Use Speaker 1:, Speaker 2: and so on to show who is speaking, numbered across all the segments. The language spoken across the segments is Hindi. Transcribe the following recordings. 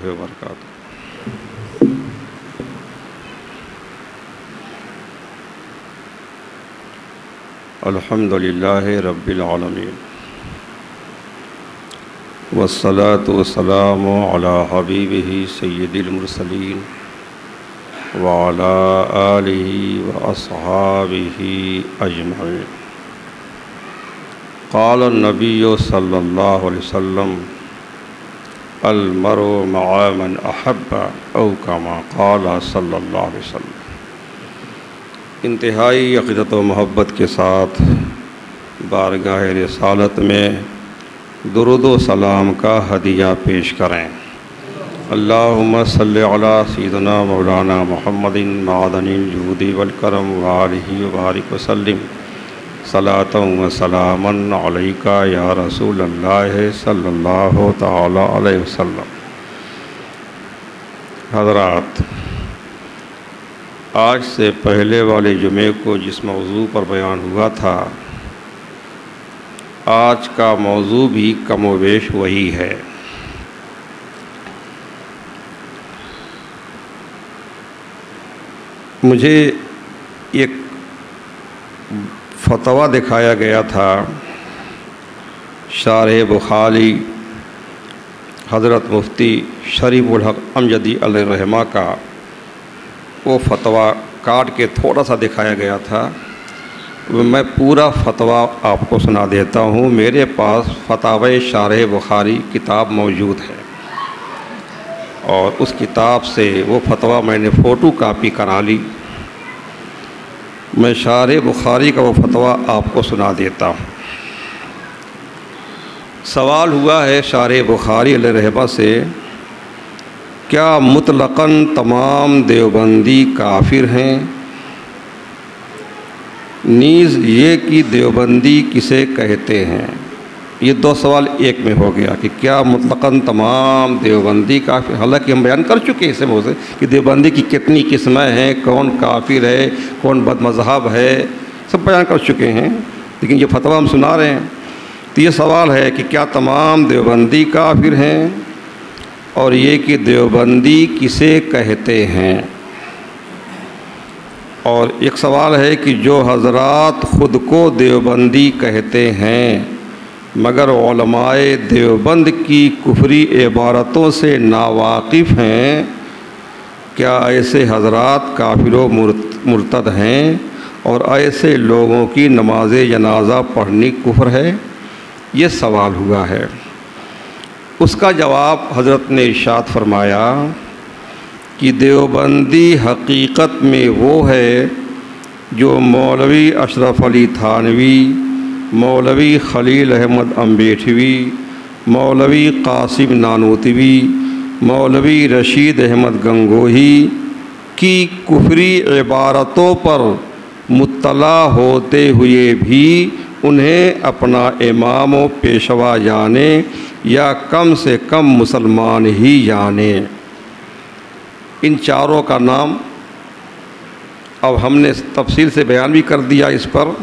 Speaker 1: वबरकातुहू। अल्हम्दुलिल्लाहि रब्बिल आलमीन वस्सलातु वस्सलामु अला हबीबिही सय्यिदिल मुरसलीन व अला आलिही व अस्हाबिही अजमईन। क़ाल नबिय्यु सल्लल्लाहु अलैहि वसल्लम अल मरउ मअ मन अहब्बा औ कमा क़ाल सल्लल्लाहु अलैहि वसल्लम। इंतहाई अक़ीदत व मोहब्बत के साथ बारगाह रिसालत में दुरूद व सलाम का हदिया पेश करें। अल्लाहुम्मा सल्लि अला सय्यिदिना मौलाना मुहम्मदिन मादनिल जूदी वल करम व आलिहि व बारिक व सल्लिम सलातन व सलामन अलैका या रसूलल्लाह सल्लल्लाहु तआला अलैहि वसल्लम। हज़रात, आज से पहले वाले जुमे को जिस मौजू पर बयान हुआ था, आज का मौजू भी कमोवेश वही है। मुझे एक फतवा दिखाया गया था शारह बुखारी हज़रत मुफ्ती शरीफुल हक अमजदी अलैहिर्रहमा का। वो फतवा काट के थोड़ा सा दिखाया गया था। मैं पूरा फतवा आपको सुना देता हूँ। मेरे पास फतावा शारह बुखारी किताब मौजूद है और उस किताब से वो फतवा मैंने फ़ोटो कापी करा ली। मैं शारह बुखारी का वो फतवा आपको सुना देता हूँ। सवाल हुआ है शारह बुखारी अलैहिर्रहमा से, क्या मुतलक़न तमाम देवबंदी काफिर हैं? नीज़ ये कि देवबंदी किसे कहते हैं? ये दो सवाल एक में हो गया कि क्या मुतलक़न तमाम देवबंदी काफिर। हालांकि हम बयान कर चुके हैं इसे बहुत से कि देवबंदी की कितनी किस्में हैं, कौन काफिर है, कौन बदमज़हब है, सब बयान कर चुके हैं, लेकिन ये फतवा हम सुना रहे हैं। तो ये सवाल है कि क्या तमाम देवबंदी काफिर हैं और ये कि देवबंदी किसे कहते हैं। और एक सवाल है कि जो हज़रात ख़ुद को देवबंदी कहते हैं मगर उलमाए देवबंद की कुफरी इबारतों से नावाकिफ़ हैं, क्या ऐसे हज़रात काफिर व मुर्तद हैं और ऐसे लोगों की नमाज जनाजा पढ़नी कुफ्र है? ये सवाल हुआ है। उसका जवाब हज़रत ने इरशाद फरमाया कि देवबंदी हकीकत में वो है जो मौलवी अशरफ अली थानवी, मौलवी खलील अहमद अम्बेठवी, मौलवी कासिम नानोतवी, मौलवी रशीद अहमद गंगोही की कुफरी इबारतों पर मुत्तला होते हुए भी उन्हें अपना इमाम व पेशवा जाने या कम से कम मुसलमान ही जाने। इन चारों का नाम अब हमने तफसील से बयान भी कर दिया इस पर।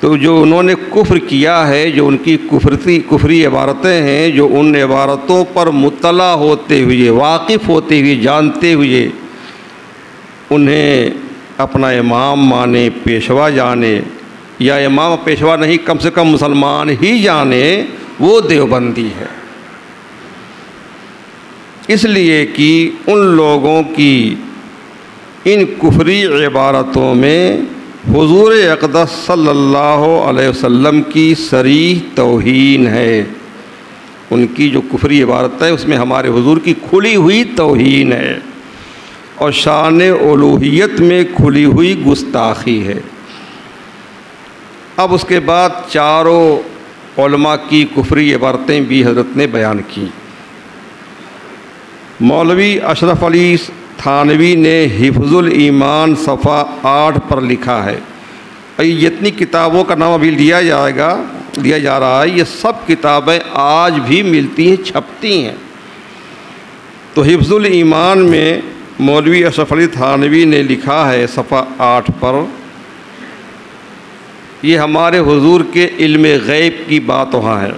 Speaker 1: तो जो उन्होंने कुफ्र किया है, जो उनकी कुफरी इबारतें हैं, जो उन इबारतों पर मुत्तला होते हुए, वाकिफ़ होते हुए, जानते हुए उन्हें अपना इमाम माने, पेशवा जाने, या इमाम पेशवा नहीं कम से कम मुसलमान ही जाने, वो देवबंदी है। इसलिए कि उन लोगों की इन कुफरी इबारतों में हुज़ूर अक़दस सल्लल्लाहु अलैहि वसल्लम की सरीह तौहीन है। उनकी जो कुफरी इबारत है उसमें हमारे हुज़ूर की खुली हुई तौहीन है और शान उलूहियत में खुली हुई गुस्ताखी है। अब उसके बाद चारों उलमा की कुफरी इबारतें भी हज़रत ने बयान की। मौलवी अशरफ अली थानवी ने हिफ्ज़ुल ईमान सफ़ा 8 पर लिखा है। ये जितनी किताबों का नाम अभी लिया जा रहा है, ये सब किताबें आज भी मिलती हैं, छपती हैं। तो हिफ्ज़ुल ईमान में मौलवी अशरफ अली थानवी ने लिखा है सफ़ा 8 पर, ये हमारे हुज़ूर के इल्म गैब की बात वहाँ है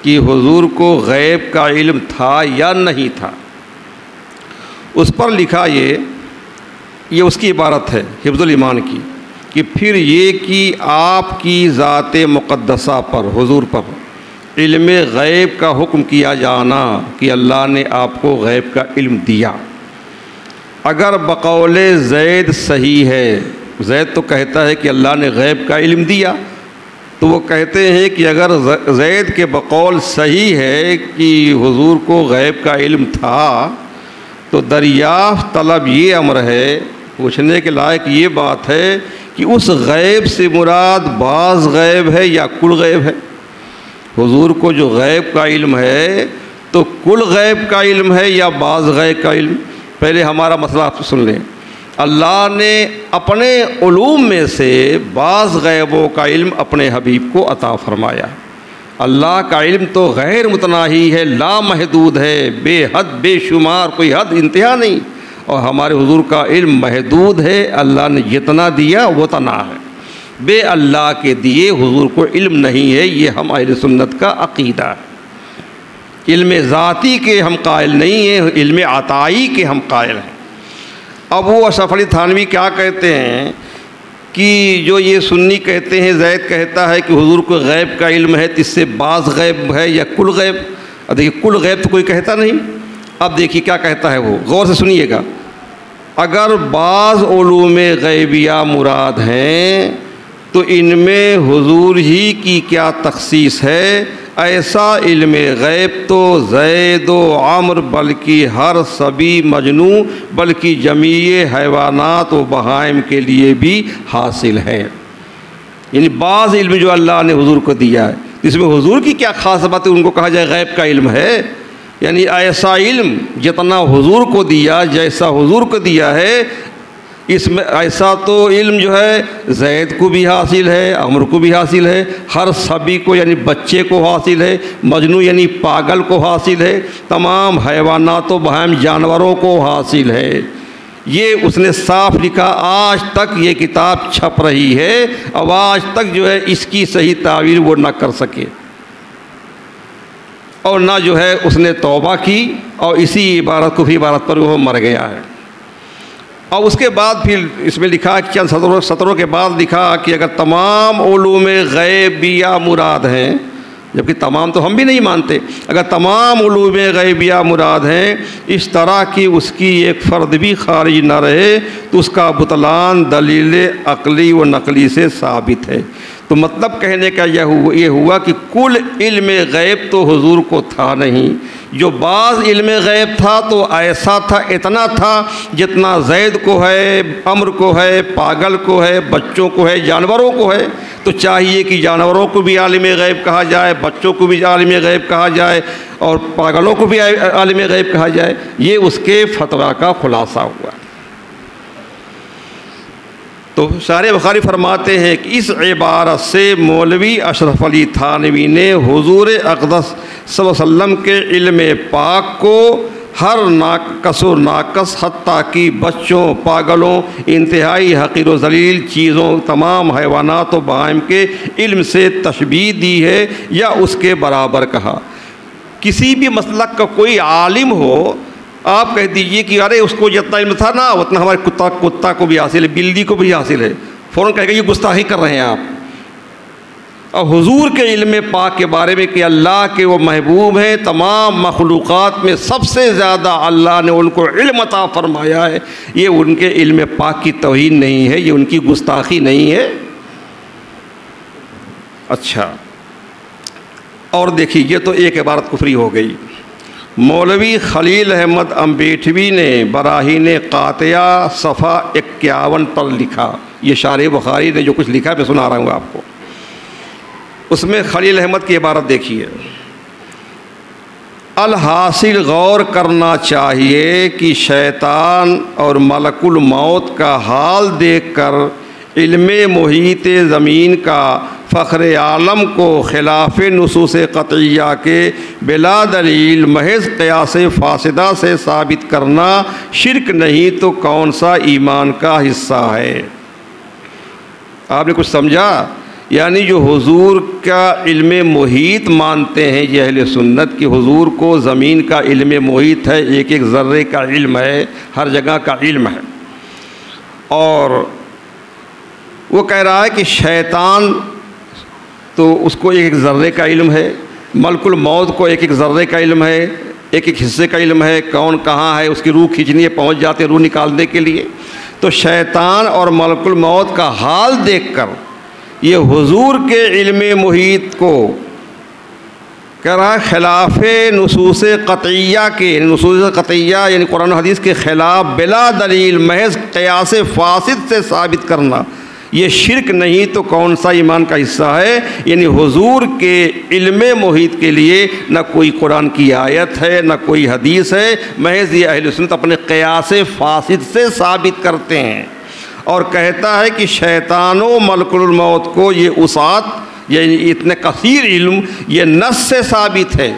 Speaker 1: कि हुज़ूर को गैब का इल्म था या नहीं था। उस पर लिखा ये उसकी इबारत है हिफ्ज़ुल ईमान की, कि फिर ये कि आपकी ज़ात मुक़द्दसा पर, हुज़ूर पर इल्म ग़ैब का हुक्म किया जाना कि अल्लाह ने आपको ग़ैब का इल्म दिया। अगर बक़ौले ज़ैद सही है, ज़ैद तो कहता है कि अल्लाह ने ग़ैब का इल्म दिया, तो वो कहते हैं कि अगर ज़ैद के बक़ौल सही है कि हुज़ूर को ग़ैब का इल्म था, तो दरियाफ़्त तलब ये अमर है, पूछने के लायक ये बात है कि उस ग़ैब से मुराद बाज़ ग़ैब है या कुल ग़ैब है। हुज़ूर को जो ग़ैब का इल्म है तो कुल ग़ैब का इल्म है या बाज़ ग़ैब का इल्म। पहले हमारा मसला आप सुन लें। अल्लाह ने अपने उलूम में से बाज़ ग़ैबों का इल्म अपने हबीब को अता फ़रमाया। अल्लाह का इल्म तो गैर मुतनाही है, लामहदूद है, बेहद बेशुमार, कोई हद इंतहा नहीं। और हमारे हुज़ूर का इल्म महदूद है, अल्लाह ने जितना दिया वो तना है, बे अल्लाह के दिए हुज़ूर को इल्म नहीं है। ये हम अहले सुन्नत का अक़ीदा है। इल्म ज़ाती के हम कायल नहीं हैं, इल्म अताई के हम कायल हैं। अब वो अशरफ अली थानवी क्या कहते हैं कि जो ये सुन्नी कहते हैं, ज़ैद कहता है कि हुज़ूर को ग़ैब का इल्म है, तो इससे बाज़ ग़ैब है या कुल ग़ैब। अब देखिए कुल ग़ैब तो कोई कहता नहीं। अब देखिए क्या कहता है वो, गौर से सुनिएगा। अगर बाज़ उलूम ग़ैबिया मुराद हैं तो इनमें हुज़ूर ही की क्या तख़सीस है। ऐसा इल्म ग़ैब तो ज़ैद व अम्र बल्कि हर सभी मजनू बल्कि जमीए हैवानात व बहाइम के लिए भी हासिल है। यानी बाज़ इल्म जो अल्लाह ने हुज़ूर को दिया है, इसमें हुज़ूर की क्या ख़ास बात है उनको कहा जाए ग़ैब का इल्म है। यानी ऐसा इल्म जितना हुज़ूर को दिया, जैसा हुज़ूर को दिया है, इसमें ऐसा तो इल्म जो है ज़ैद को भी हासिल है, अम्र को भी हासिल है, हर सभी को यानी बच्चे को हासिल है, मजनू यानी पागल को हासिल है, तमाम हैवानात व बहाइम जानवरों को हासिल है। ये उसने साफ लिखा। आज तक ये किताब छप रही है, अब आज तक जो है इसकी सही तावील वो ना कर सके और ना जो है उसने तौबा की और इसी इबारत को भी इबारत पर वो मर गया है। और उसके बाद फिर इसमें लिखा कि चंद सतरों के बाद लिखा कि अगर तमाम उलूम ग़ैबिया मुराद हैं, जबकि तमाम तो हम भी नहीं मानते, अगर तमाम उलूम ग़ैबिया मुराद हैं, इस तरह की उसकी एक फ़र्द भी खारिज न रहे तो उसका बुतलान दलील अक़ली व नक़ली से साबित है। तो मतलब कहने का ये हुआ कि कुल इल्म ग़ैब तो हुज़ूर को था नहीं। जो बाज़ इल्म ग़ैब था तो ऐसा था, इतना था जितना ज़ैद को है, अम्र को है, पागल को है, बच्चों को है, जानवरों को है। तो चाहिए कि जानवरों को भी आलिम ग़ैब कहा जाए, बच्चों को भी आलिम ग़ैब कहा जाए और पागलों को भी आलिम ग़ैब कहा जाए। ये उसके फतवा का खुलासा हुआ। तो शारे बुखारी फरमाते हैं कि इस इबारत से मौलवी अशरफ अली थानवी ने हुज़ूर अक़दस सल्लल्लाहु अलैहि वसल्लम के इल्म पाक को हर नाकस व नाकस हत्ता कि बच्चों, पागलों, इंतहाई हक़ीर व ज़लील चीज़ों, तमाम हैवानात व बहाइम के इल्म से तशबीह दी है या उसके बराबर कहा। किसी भी मसलक का कोई आलिम हो, आप कह दीजिए कि अरे उसको जितना इल्म था ना उतना हमारे कुत्ता को भी हासिल है, बिल्ली को भी हासिल है, फ़ौरन कहेगा ये गुस्ताखी कर रहे हैं आप। और हुज़ूर के इल्म पाक के बारे में कि अल्लाह के वो महबूब हैं, तमाम मखलूक़ात में सबसे ज़्यादा अल्लाह ने उनको इल्म अता फ़रमाया है, ये उनके इल्म पाक की तौहीन नहीं है, ये उनकी गुस्ताखी नहीं है। अच्छा, और देखिए ये तो एक इबारत कुफरी हो गई। मौलवी खलील अहमद अम्बेठवी ने बराहीन क़ातिया सफ़ा 51 पर लिखा, ये शारे बुखारी ने जो कुछ लिखा मैं सुना रहा हूँ आपको। उसमें खलील अहमद की इबारत देखिए। अलहासिल गौर करना चाहिए कि शैतान और मलकुल मौत का हाल देखकर इल्मे मुहीत ज़मीन का फ़ख्र आलम को खिलाफ़ नुसूस क़तइया के बिला दलील महज़ क़यास फ़ासिदा से साबित करना शिरक नहीं तो कौन सा ईमान का हिस्सा है। आपने कुछ समझा? यानी जो हुजूर का इल्म मुहीत मानते हैं ये अहले सुन्नत कि हुजूर को ज़मीन का इल्म मुहीत है, एक एक ज़र्रे का इल्म है, हर जगह का इल्म है। और वो कह रहा है कि शैतान तो उसको एक एक ज़र्रे का इल्म है, मलकुल मौत को एक एक ज़र्रे का इल्म है, एक एक हिस्से का इल्म है, कौन कहाँ है उसकी रूह खींचनी है, पहुँच जाते रूह निकालने के लिए। तो शैतान और मलकुल मौत का हाल देखकर ये हुजूर के इल्म मुहीत को कह रहा है खिलाफ़ नुसूस क़तइया के, नुसूस क़तइया यानी कुरान हदीस के ख़िलाफ़ बिला दलील महज क़यास फ़ासिद से साबित करना ये शिरक नहीं तो कौन सा ईमान का हिस्सा है। यानी हुजूर के इल्म मुहीत के लिए न कोई कुरान की आयत है न कोई हदीस है, महज ये अहले सुन्नत अपने क़यास फ़ासिद से साबित करते हैं। और कहता है कि शैतानों मलकुल मौत को ये उसात यानी इतने कसीर इल्म ये नस से साबित है।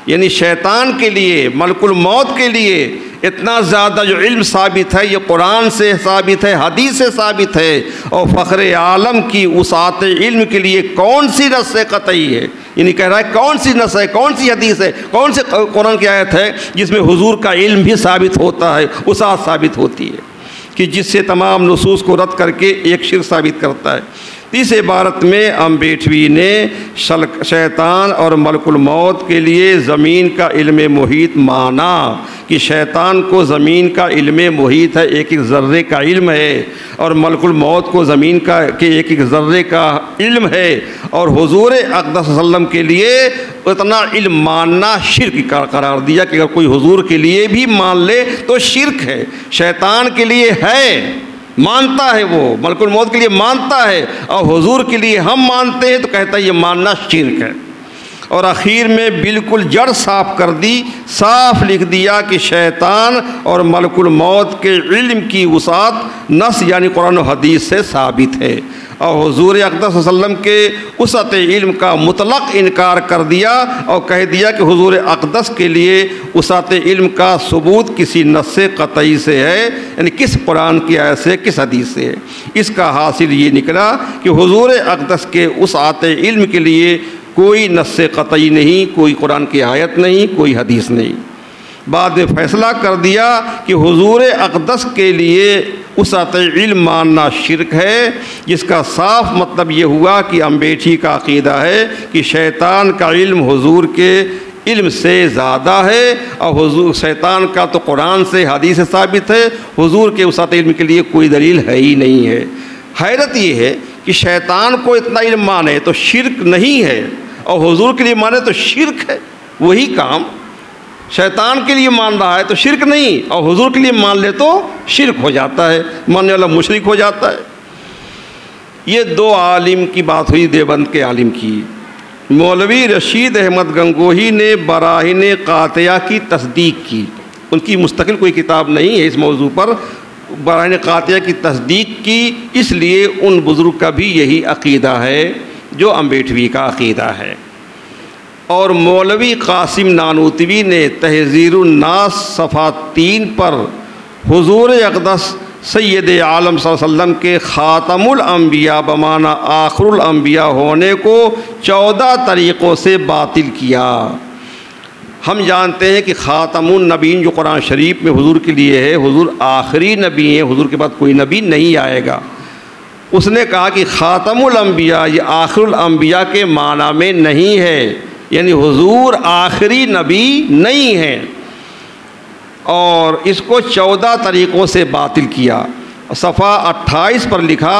Speaker 1: यानी शैतान के लिए मलकुल मौत के लिए इतना ज़्यादा जो इल्म साबित है ये कुरान से साबित है, हदीस से साबित है। और फ़ख्र आलम की उसात इल्म के लिए कौन सी नस से कतई है, यानी कह रहा है कौन सी नस है, कौन सी हदीस है, कौन से कुरान की आयत है जिसमें हुजूर का इल्म भी साबित होता है, उसात साबित होती है कि जिससे तमाम नुसूस को रद्द करके एक शिर्क साबित करता है। इस इबारत में अम्बेठवी ने शैतान और मलकुल मौत के लिए ज़मीन का इल्म मुहीत माना कि शैतान को ज़मीन का इल्म मुहीत है, एक एक ज़र्रे का इल्म है, और मलकुल मौत को ज़मीन का के एक एक ज़र्रे का इल्म है। और हुजूर अक़दस सल्लम के लिए उतना इल्म मानना शिर्क करार दिया कि अगर कोई हुजूर के लिए भी मान ले तो शिर्क है। शैतान के लिए है, मानता है, वो मलकुल मौत के लिए मानता है, और हुजूर के लिए हम मानते हैं तो कहता है ये मानना शिर्क है। और आखिर में बिल्कुल जड़ साफ कर दी, साफ लिख दिया कि शैतान और मलकुल मौत के इल्म की वसात नस यानी कुरान और हदीस से साबित है। और हुजूर अक़दस सल्लम के वसअत इल्म का मुतलक इनकार कर दिया और कह दिया कि हुजूर अक़दस के लिए वसअत इल्म का सबूत किसी नस्स क़तई से है, यानी किस कुरान की आयत से, किस हदीस से है। इसका हासिल ये निकला कि हुजूर अक़दस के वसअत इल्म के लिए कोई नस्स क़तई नहीं, कोई कुरान की आयत नहीं, कोई हदीस नहीं। बाद में फ़ैसला कर दिया कि हुजूर अक़दस के लिए वसअत इल्म मानना शिरक है, जिसका साफ मतलब ये हुआ कि अम्बेठी का अक़ीदा है कि शैतान का इल्म हुजूर के इल्म से ज़्यादा है, और हुजूर शैतान का तो कुरान से हदीस से साबित है, हुजूर के वसअत इल्म के लिए कोई दलील है ही नहीं है। हैरत ये है कि शैतान को इतना इल्म माने तो शिरक नहीं है, और हुजूर के लिए माने तो शिरक है। वही काम शैतान के लिए मान रहा है तो शिरक नहीं, और हुजूर के लिए मान ले तो शिरक हो जाता है, मानने वाला मुशरिक हो जाता है। ये दो आलिम की बात हुई, देवबंद के आलिम की। मौलवी रशीद अहमद गंगोही ने बराहिन क़ातिया की तस्दीक की, उनकी मुस्तकिल कोई किताब नहीं है इस मौजू पर, बराहिन क़ातिया की तस्दीक की, इसलिए उन बुज़ुर्ग का भी यही अक़ीदा है जो अम्बेठवी का अक़ीदा है। और मौलवी कासिम नानूतवी ने तहज़ीरुन नास सफ़ा 3 पर हुजूर अक़दस सैयद आलम सल्लल्लाहु अलैहि वसल्लम के ख़ातमुल अंबिया बमाना आखिरुल अंबिया होने को 14 तरीक़ों से बातिल किया। हम जानते हैं कि ख़ातमुन नबीन जो कुरान शरीफ में हुजूर के लिए है, हुजूर आखिरी नबी हैं, हुजूर के बाद कोई नबी नहीं आएगा। उसने कहा कि ख़ातमुल अंबिया ये आखिरुल अंबिया के माना में नहीं है, यानी हुजूर आखिरी नबी नहीं है, और इसको 14 तरीक़ों से बातिल किया। सफ़ा 28 पर लिखा,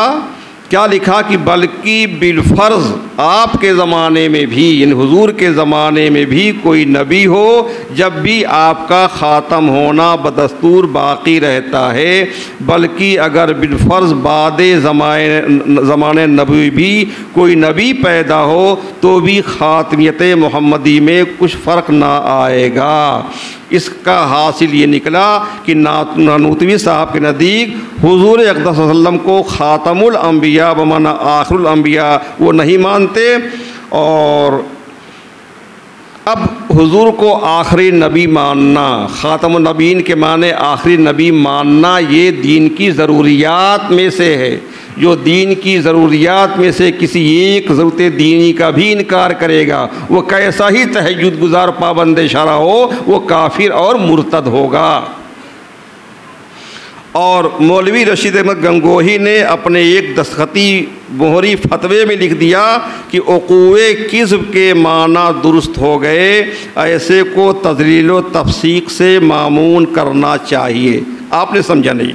Speaker 1: क्या लिखा कि बल्कि बिलफ़र्ज़ आपके ज़माने में भी, यानी हुजूर के ज़माने में भी कोई नबी हो, जब भी आपका ख़ातम होना बदस्तूर बाक़ी रहता है, बल्कि अगर बिलफ़र्ज़ बाद ज़माने नबी भी कोई नबी पैदा हो तो भी ख़ातमियत मुहम्मदी में कुछ फ़र्क ना आएगा। इसका हासिल ये निकला कि नानूतवी साहब के नज़दीक हुजूर अक़दस सल्लल्लाहु अलैहि वसल्लम को ख़ातमुल अंबिया बमाना आखिरुल अंबिया वो नहीं मानते, और अब हुजूर को आखिरी नबी मानना, ख़ातमुन नबीन के माने आखिरी नबी मानना, ये दीन की ज़रूरियात में से है। जो दीन की ज़रूरियात में से किसी एक ज़रूरत दीनी का भी इनकार करेगा, वो कैसा ही तहज्जुद गुजार पाबंद शरा हो, वो काफिर और मुर्तद होगा। और मौलवी रशीद अहमद गंगोही ने अपने एक दस्तखती मोहरी फतवे में लिख दिया कि उक़ूए किज़्ब के माना दुरुस्त हो गए, ऐसे को तज़लील व तफ़सीक़ से मामून करना चाहिए। आपने समझा नहीं?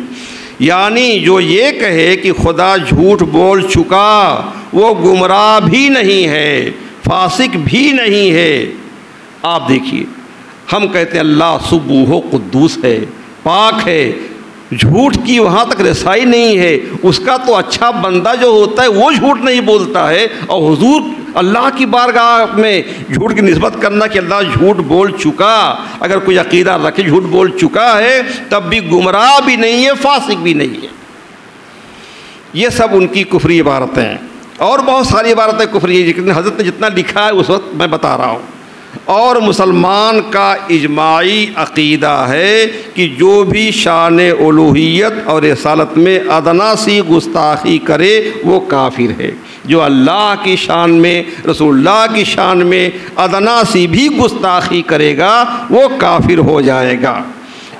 Speaker 1: यानी जो ये कहे कि खुदा झूठ बोल चुका, वो गुमराह भी नहीं है, फासिक भी नहीं है। आप देखिए, हम कहते हैं अल्लाह सुब्बूह कुद्दूस है, पाक है, झूठ की वहाँ तक रसाई नहीं है। उसका तो अच्छा बंदा जो होता है वो झूठ नहीं बोलता है, और हुजूर अल्लाह की बारगाह में झूठ की निस्बत करना कि अल्लाह झूठ बोल चुका, अगर कोई अकीदा रखे झूठ बोल चुका है, तब भी गुमराह भी नहीं है, फासिक भी नहीं है। ये सब उनकी कुफरी इबारतें हैं, और बहुत सारी इबारतें कुफरी है, जितने हज़रत ने जितना लिखा है उस वक्त मैं बता रहा हूँ। और मुसलमान का इजमाई अक़ीदा है कि जो भी शान उलूहियत और रिसालत में अदना सी गुस्ताखी करे वो काफिर है। जो अल्लाह की शान में, रसूलुल्लाह की शान में अदना सी भी गुस्ताखी करेगा वो काफिर हो जाएगा।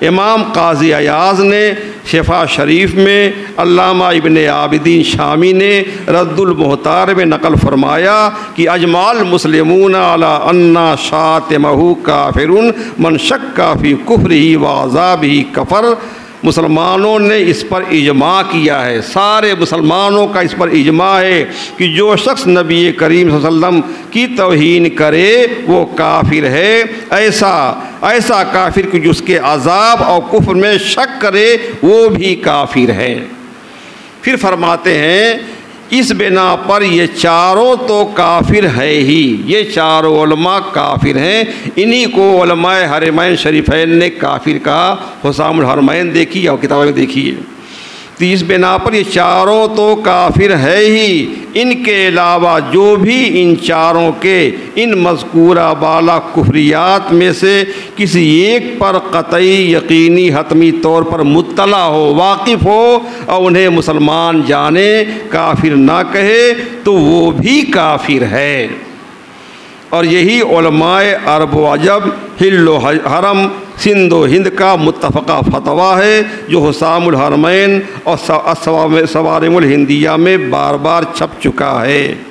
Speaker 1: इमाम काजी अयाज़ ने शिफा शरीफ में, अल्लामा इब्न आबिदीन शामी ने रद्दुल मुहतार में नकल फरमाया कि अजमाल मुस्लिमून अला अन्ना शातिमहु काफिरुन मन शक्का फी कुफ्रिही व अज़ाबिही कफ़र। मुसलमानों ने इस पर इजमा किया है, सारे मुसलमानों का इस पर इजमा है कि जो शख्स नबी करीम सल्लल्लाहु अलैहि वसल्लम की तौहीन करे वो काफिर है। ऐसा काफिर कि जिसके अज़ाब और कुफ्र में शक करे वो भी काफिर है। फिर फरमाते हैं इस बिना पर ये चारों तो काफिर है ही, ये चारों उलमा काफिर हैं। इन्हीं को उलमाए हरमैन शरीफैन ने काफिर कहा। हुसामुल हरमैन देखिए और किताबें देखिए। तो इस बिना पर ये चारों तो काफिर है ही, इनके अलावा जो भी इन चारों के इन मज़कूरा बाला कुफ्रियात में से किसी एक पर क़तई यकीनी हतमी तौर पर मुत्तला हो, वाकिफ़ हो और उन्हें मुसलमान जाने, काफिर ना कहे, तो वो भी काफिर है। और यही उलमाए अरब व अजब, हिल व हरम, सिंध व हिंद का मुत्तफ़क़ा फतवा है, जो हुसामुल हरमैन और सवारिमुल हिंदिया में बार बार छप चुका है।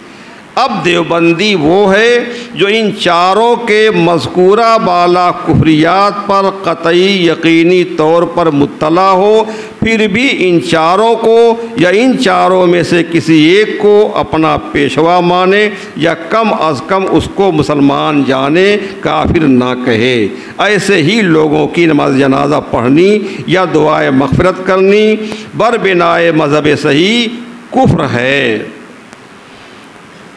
Speaker 1: अब देवबंदी वो है जो इन चारों के मज़कूरा बाला कुफ्रियात पर क़तई यकीनी तौर पर मुत्तला हो, फिर भी इन चारों को या इन चारों में से किसी एक को अपना पेशवा माने या कम अज़ कम उसको मुसलमान जाने, काफिर ना कहे। ऐसे ही लोगों की नमाज जनाजा पढ़नी या दुआए मग़फ़िरत करनी बरबिनाए मज़हब सही कुफ्र है।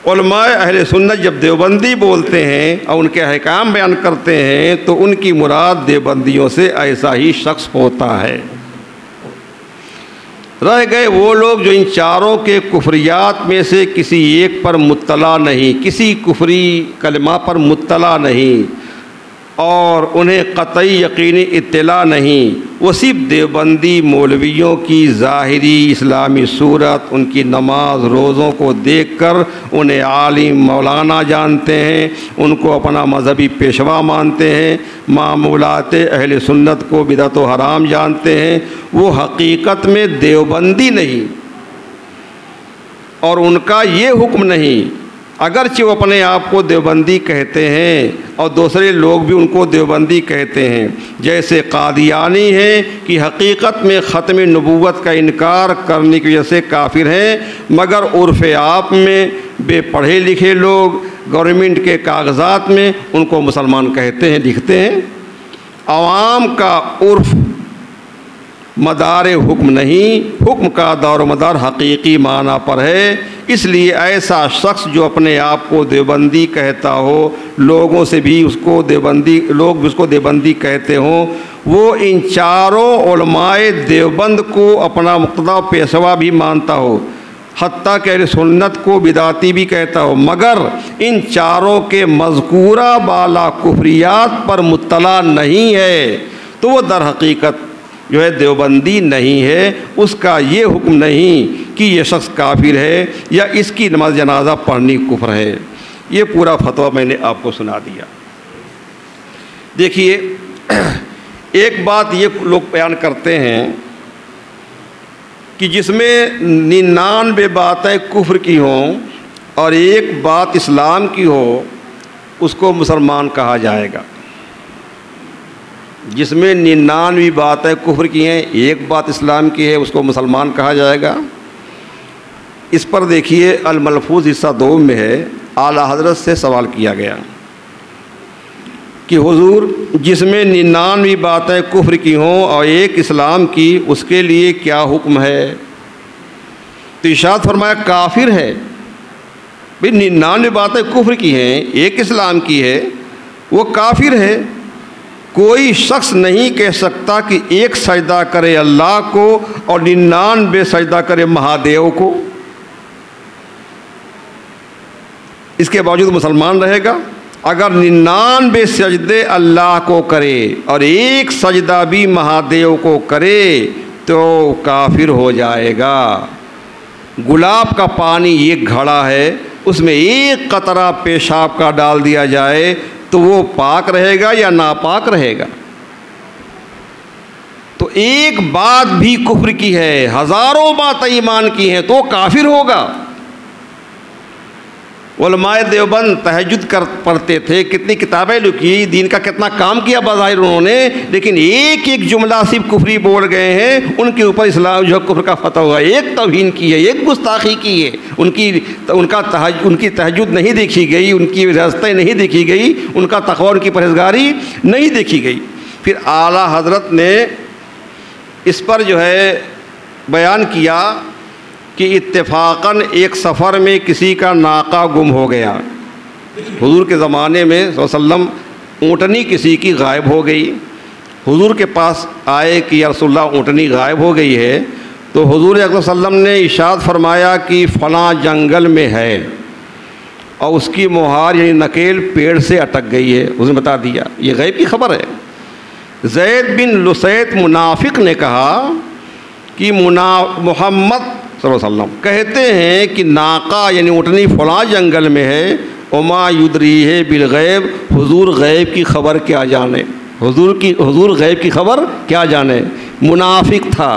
Speaker 1: उलमाए अहले सुन्नत जब देवबंदी बोलते हैं और उनके अहकाम बयान करते हैं तो उनकी मुराद देवबंदियों से ऐसा ही शख्स होता है। रह गए वो लोग जो इन चारों के कुफ्रियात में से किसी एक पर मुत्तला नहीं, किसी कुफ्री कलमा पर मुत्तला नहीं और उन्हें क़तई यकीनी इत्तला नहीं। वो सिर्फ देवबंदी मौलवियों की ज़ाहिरी इस्लामी सूरत, उनकी नमाज रोज़ों को देखकर उन्हें आलिम मौलाना जानते हैं, उनको अपना मजहबी पेशवा मानते हैं, मामूलात अहले सुन्नत को बिदअत व हराम जानते हैं। वो हकीकत में देवबंदी नहीं और उनका ये हुक्म नहीं, अगरचे वो अपने आप को देवबंदी कहते हैं और दूसरे लोग भी उनको देवबंदी कहते हैं। जैसे कादियानी हैं कि हकीकत में ख़त्म नबूवत का इनकार करने की वजह से काफिर हैं, मगर उर्फ़ आप में बेपढ़े लिखे लोग गवर्नमेंट के कागज़ात में उनको मुसलमान कहते हैं, लिखते हैं। आवाम का उर्फ़ मदार हुक्म नहीं, हुक्म का दौर मदार हकीकी माना पर है। इसलिए ऐसा शख्स जो अपने आप को देवबंदी कहता हो, लोगों से भी उसको देवबंदी, लोग भी उसको देवबंदी कहते हों, वो इन चारों उलमाए देवबंद को अपना मुक़्तदा पेशवा भी मानता हो, हत्ता कि अहले सुन्नत को बिदाती भी कहता हो, मगर इन चारों के मज़कूरा बाला कुफ्रियात पर मुत्तला नहीं है, तो वो दर हकीकत जो है देवबंदी नहीं है। उसका ये हुक्म नहीं कि ये शख्स काफिर है या इसकी नमाज जनाजा पढ़नी कुफ्र है। ये पूरा फतवा मैंने आपको सुना दिया। देखिए, एक बात ये लोग बयान करते हैं कि जिसमें 99 बातें कुफ्र की हों और एक बात इस्लाम की हो, उसको मुसलमान कहा जाएगा। जिसमें 99 बातें कुफ्र की हैं, एक बात इस्लाम की है, उसको मुसलमान कहा जाएगा। इस पर देखिए अल-मलफूज हिस्सा 2 में है, आला हज़रत से सवाल किया गया कि हुजूर जिसमें 99 बातें कुफ्र की हों और एक इस्लाम की, उसके लिए क्या हुक्म है? तो इरशाद फरमाया काफिर है। भाई 99 बातें कुफ्र की हैं, एक इस्लाम की है, वो काफिर है। कोई शख्स नहीं कह सकता कि एक सजदा करे अल्लाह को और 99 सजदा करे महादेव को, इसके बावजूद मुसलमान रहेगा। अगर 99 सजदे अल्लाह को करे और एक सजदा भी महादेव को करे तो काफिर हो जाएगा। गुलाब का पानी एक घड़ा है, उसमें एक कतरा पेशाब का डाल दिया जाए तो वो पाक रहेगा या नापाक रहेगा? तो एक बात भी कुफ्र की है, हज़ारों बातें ईमान की हैं, तो काफिर होगा। उलमाए देवबंद तहज्जुद पढ़ते थे, कितनी किताबें लिखी, दीन का कितना काम किया बज़ाहिर उन्होंने, लेकिन एक एक जुमला सिर्फ कुफ्री बोल गए हैं। उनके ऊपर इस्लाम जो कुफ्र का फतवा हुआ, एक तौहीन की है, एक गुस्ताखी की है। उनकी तहज्जुद नहीं देखी गई, उनकी रियासतें नहीं देखी गई, उनका तक़वा, उनकी परहेज़गारी नहीं देखी गई। फिर आला हज़रत ने इस पर जो है बयान किया कि इत्तेफाकन एक सफ़र में किसी का नाका गुम हो गया। हुजूर के ज़माने में सल्लल्लाहु अलैहि वसल्लम ऊँटनी किसी की गायब हो गई। हुजूर के पास आए कि या रसूलल्लाह ऊँटनी गायब हो गई है। तो हुजूर अकरम सल्लल्लाहु अलैहि वसल्लम ने इरशाद फरमाया कि फ़लाँ जंगल में है और उसकी मोहार यानी नकेल पेड़ से अटक गई है। उसने बता दिया, ये गैब की खबर है। ज़ैद बिन लुसैत मुनाफिक ने कहा कि मोहम्मद सल्लल्लाहु अलैहि वसल्लम कहते हैं कि नाका यानी ऊँटनी फ़लाँ जंगल में है, उमा युदरी है बिल गैब, हुजूर गैब की खबर क्या जाने, हुजूर गैब की खबर क्या जाने। मुनाफिक था,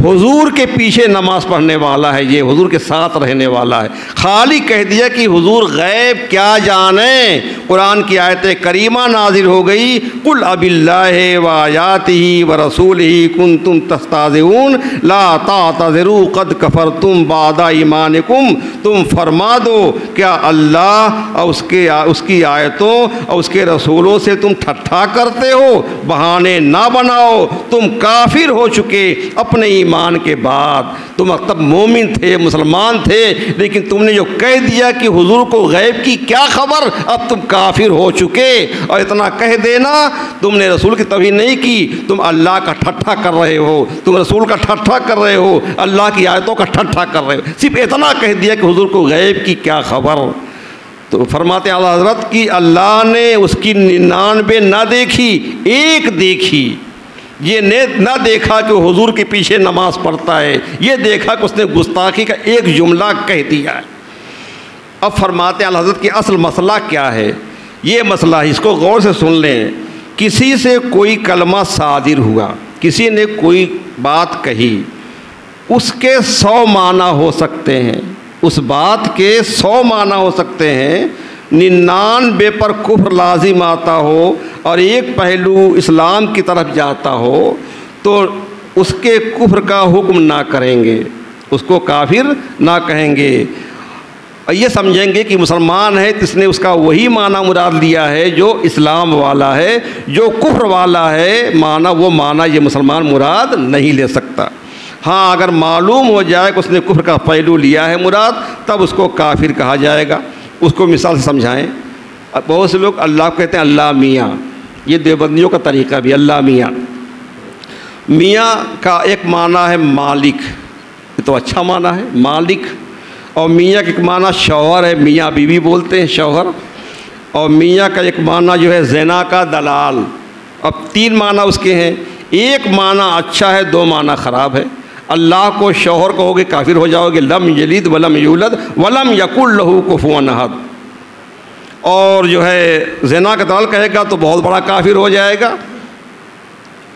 Speaker 1: हुजूर के पीछे नमाज़ पढ़ने वाला है, ये हुजूर के साथ रहने वाला है। खाली कह दिया कि हुजूर गैब क्या जाने। कुरान की आयत करीमा नाजिल हो गई, कुल अबिल्लाहि व आयातिही व रसूलिही कुंतुम तस्ताज़िऊन ला तातज़िरू क़द कफ़रतुम बादा ईमानिकुम। तुम फरमा दो क्या अल्लाह और उसकी आयतों और उसके रसूलों से तुम ठट्ठा करते हो, बहाने ना बनाओ, तुम काफिर हो चुके अपने ईमान के बाद। तुम तब मोमिन थे, मुसलमान थे, लेकिन तुमने जो कह दिया कि हुजूर को गैब की क्या खबर, अब तुम काफिर हो चुके। और इतना कह देना, तुमने रसूल की तौहीन नहीं की, तुम अल्लाह का ठट्ठा कर रहे हो, तुम रसूल का ठट्ठा कर रहे हो, अल्लाह की आयतों का ठट्ठा कर रहे हो। सिर्फ इतना कह दिया कि हुजूर को गैब की क्या खबर। तो फरमाते आला हज़रत कि अल्लाह ने उसकी 99 ना देखी, एक देखी। ये ने ना देखा कि हुजूर के पीछे नमाज पढ़ता है, ये देखा कि उसने गुस्ताखी का एक जुमला कह दिया है। अब फरमाते आला हज़रत कि असल मसला क्या है। ये मसला, इसको गौर से सुन लें। किसी से कोई कलमा सादिर हुआ, किसी ने कोई बात कही, उसके 100 माना हो सकते हैं, उस बात के 100 माना हो सकते हैं। 99 पर कुफ्र लाजिम आता हो और एक पहलू इस्लाम की तरफ जाता हो तो उसके कुफ्र का हुक्म ना करेंगे, उसको काफिर ना कहेंगे। और ये समझेंगे कि मुसलमान है, जिसने उसका वही माना मुराद लिया है जो इस्लाम वाला है। जो कुफ्र वाला है माना, वो माना ये मुसलमान मुराद नहीं ले सकता। हाँ, अगर मालूम हो जाए कि उसने कुफ्र का पहलू लिया है मुराद, तब उसको काफिर कहा जाएगा। उसको मिसाल से समझाएं। बहुत से लोग अल्लाह को कहते हैं अल्लाह मियाँ, ये देवबंदियों का तरीका भी, अल्लाह मियाँ। मियाँ का एक माना है मालिक, ये तो अच्छा माना है मालिक। और मियाँ का एक माना शौहर है, मियाँ बीवी बोलते हैं शौहर। और मियाँ का एक माना जो है ज़िना का दलाल। अब 3 माना उसके हैं। एक माना अच्छा है, 2 माना ख़राब है। अल्लाह को शौहर कहोगे काफिर हो जाओगे। लम यलिद वलम यूलद वलम यकुल लहू कुफुवन अहद। और जो है ज़िना का दलाल कहेगा तो बहुत बड़ा काफिर हो जाएगा।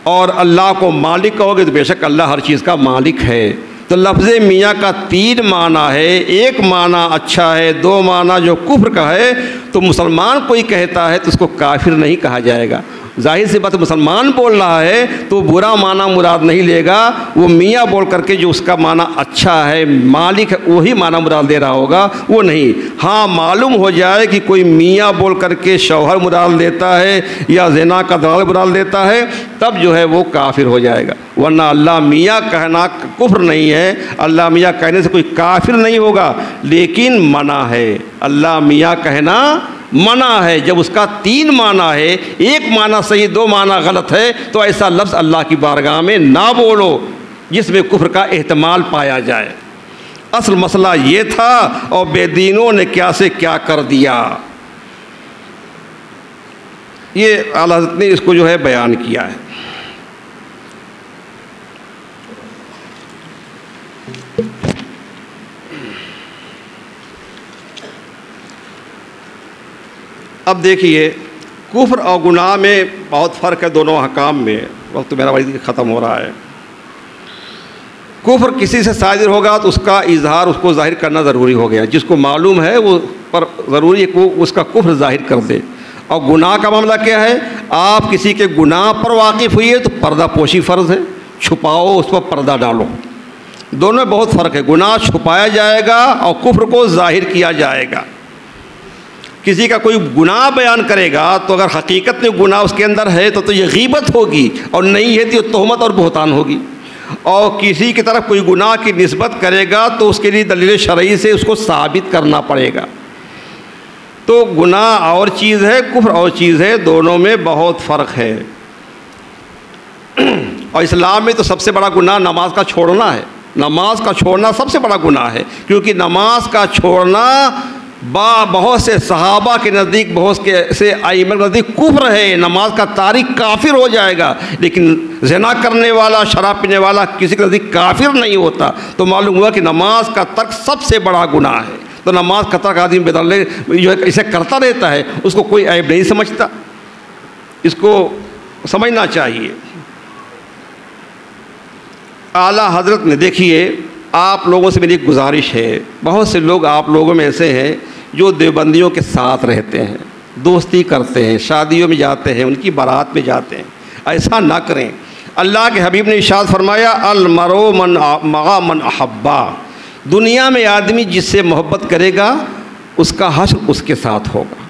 Speaker 1: और अल्लाह को मालिक कहोगे तो बेशक अल्लाह हर चीज़ का मालिक है। तो लफ्ज़ मियाँ का 3 माना है। एक माना अच्छा है, 2 माना जो कुफ्र का है। तो मुसलमान कोई कहता है तो उसको काफिर नहीं कहा जाएगा। जाहिर सी बात, मुसलमान बोल रहा है तो बुरा माना मुराद नहीं लेगा। वो मियाँ बोल करके जो उसका माना अच्छा है, मालिक है, वही माना मुराद ले रहा होगा, वो नहीं। हाँ, मालूम हो जाए कि कोई मियाँ बोल करके शौहर मुराद लेता है या ज़िना का दलाल मुराद लेता है, तब जो है वो काफिर हो जाएगा। वरना अल्लाह मियाँ कहना कुफ्र नहीं है। अल्लाह मियाँ कहने से कोई काफिर नहीं होगा, लेकिन मना है। अल्लाह मियाँ कहना मना है। जब उसका 3 माना है, एक माना सही 2 माना गलत है, तो ऐसा लफ्ज़ अल्लाह की बारगाह में ना बोलो जिसमें कुफ्र का एहतमाल पाया जाए। असल मसला ये था और बेदीनों ने क्या से क्या कर दिया। ये आला हज़रत ने इसको जो है बयान किया है। अब देखिए, कुफ्र और गुनाह में बहुत फ़र्क है दोनों हकाम में। वक्त तो मेरा वही ख़त्म हो रहा है। कुफ्र किसी से साजिर होगा तो उसका इजहार, उसको ज़ाहिर करना ज़रूरी हो गया। जिसको मालूम है वो पर ज़रूरी है कि वो उसका कुफ्र ज़ाहिर कर दे। और गुनाह का मामला क्या है, आप किसी के गुनाह पर वाकिफ़ हुई है तो पर्दा पोशी फ़र्ज़ है, छुपाओ, उस पर पर्दा डालो। दोनों में बहुत फ़र्क है। गुनाह छुपाया जाएगा और कुफ्र को ज़ाहिर किया जाएगा। किसी का कोई गुनाह बयान करेगा तो अगर हकीकत में गुनाह उसके अंदर है तो ये गीबत होगी, और नहीं है तो तोहमत और बुहतान होगी। और किसी की तरफ कोई गुनाह की निस्बत करेगा तो उसके लिए दलील शरई से उसको साबित करना पड़ेगा। तो गुनाह और चीज़ है, कुफ्र और चीज़ है, दोनों में बहुत फ़र्क है। और इस्लाम में तो सबसे बड़ा गुनाह नमाज का छोड़ना है। नमाज का छोड़ना सबसे बड़ा गुनाह है, क्योंकि नमाज का छोड़ना बहुत से सहाबा के नज़दीक, बहुत से आइम्मा के नज़दीक कुफ्र है। नमाज का तारिक काफिर हो जाएगा। लेकिन ज़िना करने वाला, शराब पीने वाला किसी के नज़दीक काफिर नहीं होता। तो मालूम हुआ कि नमाज का तर्क सबसे बड़ा गुनाह है। तो नमाज का तर्क आदमी बदलने जो है इसे करता रहता है, उसको कोई ऐब नहीं समझता। इसको समझना चाहिए। आला हज़रत ने, देखिए, आप लोगों से मेरी गुजारिश है, बहुत से लोग आप लोगों में ऐसे हैं जो देवबंदियों के साथ रहते हैं, दोस्ती करते हैं, शादियों में जाते हैं, उनकी बारात में जाते हैं। ऐसा ना करें। अल्लाह के हबीब ने इरशाद फरमाया, अल मरो मन मगा मन अहब्बा। दुनिया में आदमी जिससे मोहब्बत करेगा उसका हश्र उसके साथ होगा।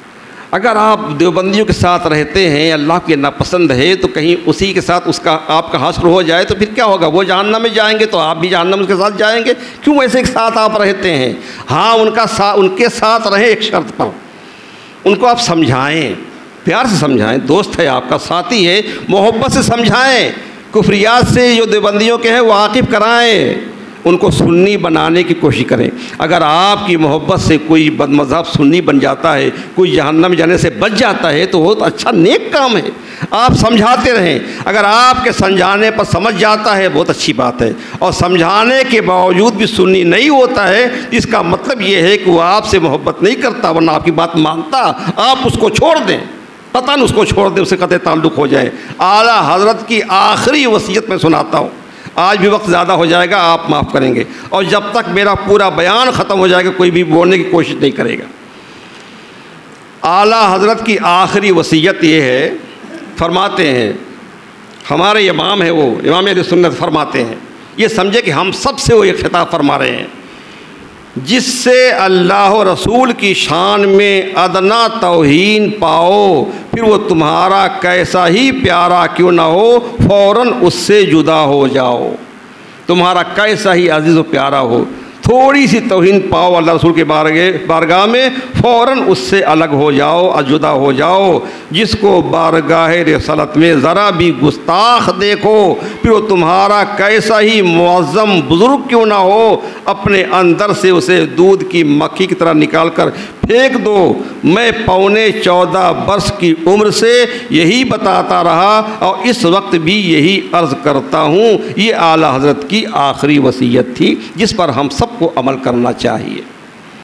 Speaker 1: अगर आप देवबंदियों के साथ रहते हैं, अल्लाह के नापसंद है, तो कहीं उसी के साथ उसका आपका हश्र हो जाए तो फिर क्या होगा? वो जहन्नम में जाएंगे तो आप भी जहन्नम उसके साथ जाएंगे। क्यों ऐसे एक साथ आप रहते हैं? हाँ, उनके साथ रहें एक शर्त पर। उनको आप समझाएं, प्यार से समझाएं। दोस्त है, आपका साथी है, मोहब्बत से समझाएं। कुफ्रियात से जो देवबंदियों के हैं वाकिफ़ कराएं, उनको सुन्नी बनाने की कोशिश करें। अगर आपकी मोहब्बत से कोई बदमज़हब सुन्नी बन जाता है, कोई जहन्नम जाने से बच जाता है, तो बहुत अच्छा नेक काम है। आप समझाते रहें। अगर आपके समझाने पर समझ जाता है, बहुत अच्छी बात है। और समझाने के बावजूद भी सुन्नी नहीं होता है, इसका मतलब ये है कि वो आपसे मोहब्बत नहीं करता, वरना आपकी बात मानता। आप उसको छोड़ दें, पता नहीं उसको छोड़ दें, उससे कतई ताल्लुक़ हो जाए। आला हज़रत की आखिरी वसीयत मैं सुनाता हूँ। आज भी वक्त ज़्यादा हो जाएगा, आप माफ़ करेंगे। और जब तक मेरा पूरा बयान ख़त्म हो जाएगा कोई भी बोलने की कोशिश नहीं करेगा। आला हज़रत की आखिरी वसीयत ये है, फरमाते हैं, हमारे इमाम है वो इमाम अहले सुन्नत, फरमाते हैं, ये समझे कि हम सब से वो ये खिताब फरमा रहे हैं, जिससे अल्लाह रसूल की शान में अदना तौहीन पाओ, फिर वो तुम्हारा कैसा ही प्यारा क्यों ना हो, फ़ौरन उससे जुदा हो जाओ। तुम्हारा कैसा ही अजीज़ व प्यारा हो, थोड़ी सी तौहीन पाओ अल्लाह रसूल के बारगाह में, फ़ौरन उससे अलग हो जाओ और जुदा हो जाओ। जिसको बारगाह रिसालत में ज़रा भी गुस्ताख देखो, फिर वो तुम्हारा कैसा ही मुअज़्ज़म बुज़ुर्ग क्यों ना हो, अपने अंदर से उसे दूध की मक्खी की तरह निकाल कर फेंक दो। मैं पौने 14 वर्ष की उम्र से यही बताता रहा और इस वक्त भी यही अर्ज़ करता हूँ। ये आला हज़रत की आखिरी वसीयत थी जिस पर हम सबको अमल करना चाहिए।